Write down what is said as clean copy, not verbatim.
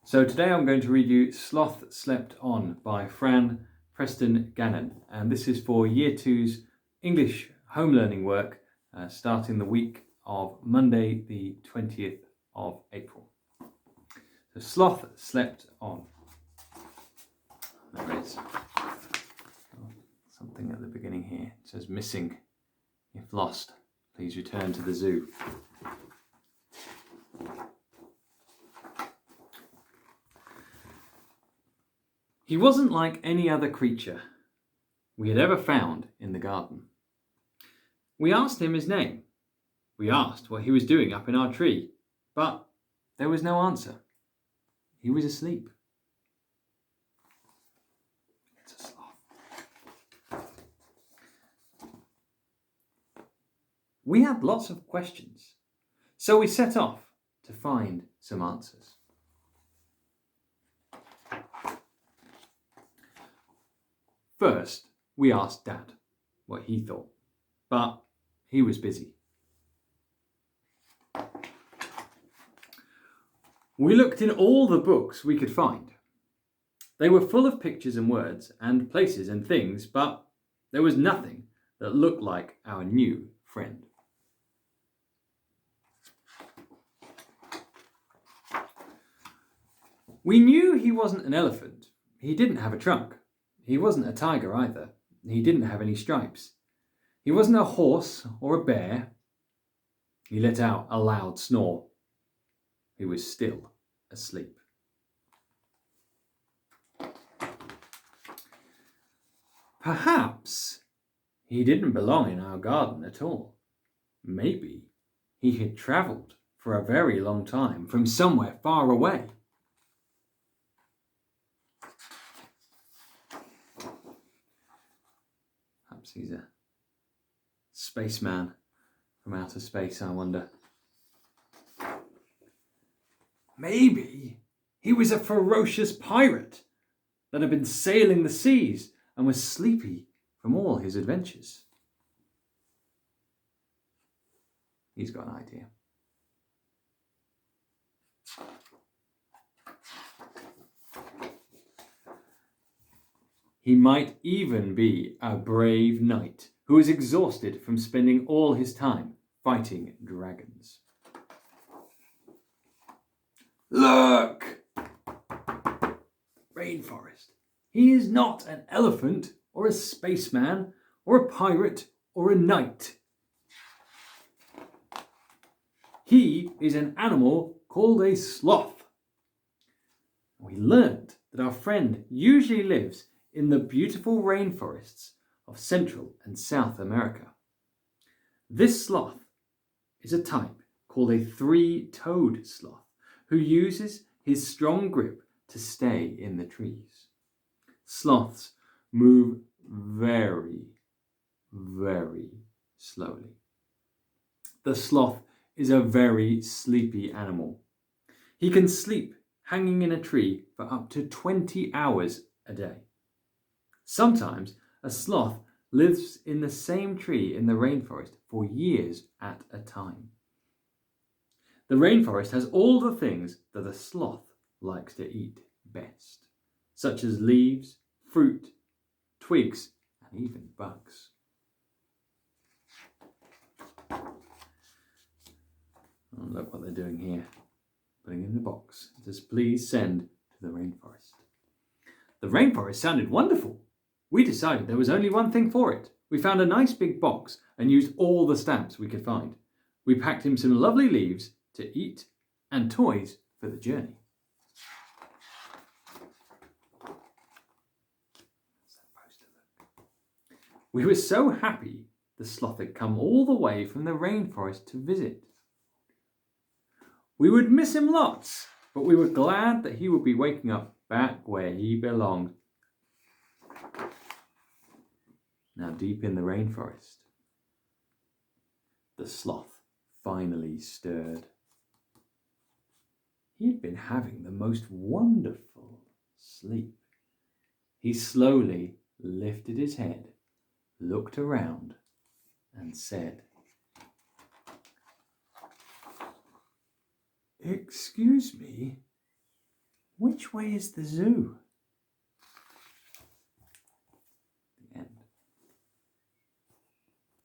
So today I'm going to read you Sloth Slept On by Fran Preston Gannon, and this is for Year 2's English home learning work starting the week of Monday the 20th of April. So Sloth Slept On. There is something at the beginning here. It says missing. If lost, please return to the zoo. He wasn't like any other creature we had ever found in the garden. We asked him his name. We asked what he was doing up in our tree, but there was no answer. He was asleep. It's a sloth. We had lots of questions, so we set off to find some answers. First, we asked Dad what he thought, but he was busy. We looked in all the books we could find. They were full of pictures and words and places and things, but there was nothing that looked like our new friend. We knew he wasn't an elephant. He didn't have a trunk. He wasn't a tiger either. He didn't have any stripes. He wasn't a horse or a bear. He let out a loud snore. He was still asleep. Perhaps he didn't belong in our garden at all. Maybe he had travelled for a very long time from somewhere far away. Perhaps he's a spaceman from outer space, I wonder. Maybe he was a ferocious pirate that had been sailing the seas and was sleepy from all his adventures. He's got an idea. He might even be a brave knight who is exhausted from spending all his time fighting dragons. Look! Rainforest. He is not an elephant or a spaceman or a pirate or a knight. He is an animal called a sloth. We learned that our friend usually lives in the beautiful rainforests of Central and South America. This sloth is a type called a three-toed sloth who uses his strong grip to stay in the trees. Sloths move very, very slowly. The sloth is a very sleepy animal. He can sleep hanging in a tree for up to 20 hours a day. Sometimes a sloth lives in the same tree in the rainforest for years at a time. The rainforest has all the things that a sloth likes to eat best, such as leaves, fruit, twigs, and even bugs. Oh, look what they're doing here. Putting in the box. It says, please send to the rainforest. The rainforest sounded wonderful. We decided there was only one thing for it. We found a nice big box and used all the stamps we could find. We packed him some lovely leaves to eat and toys for the journey. We were so happy the sloth had come all the way from the rainforest to visit. We would miss him lots, but we were glad that he would be waking up back where he belonged. Now deep in the rainforest, the sloth finally stirred. He had been having the most wonderful sleep. He slowly lifted his head, looked around, and said, "Excuse me, Which way is the zoo?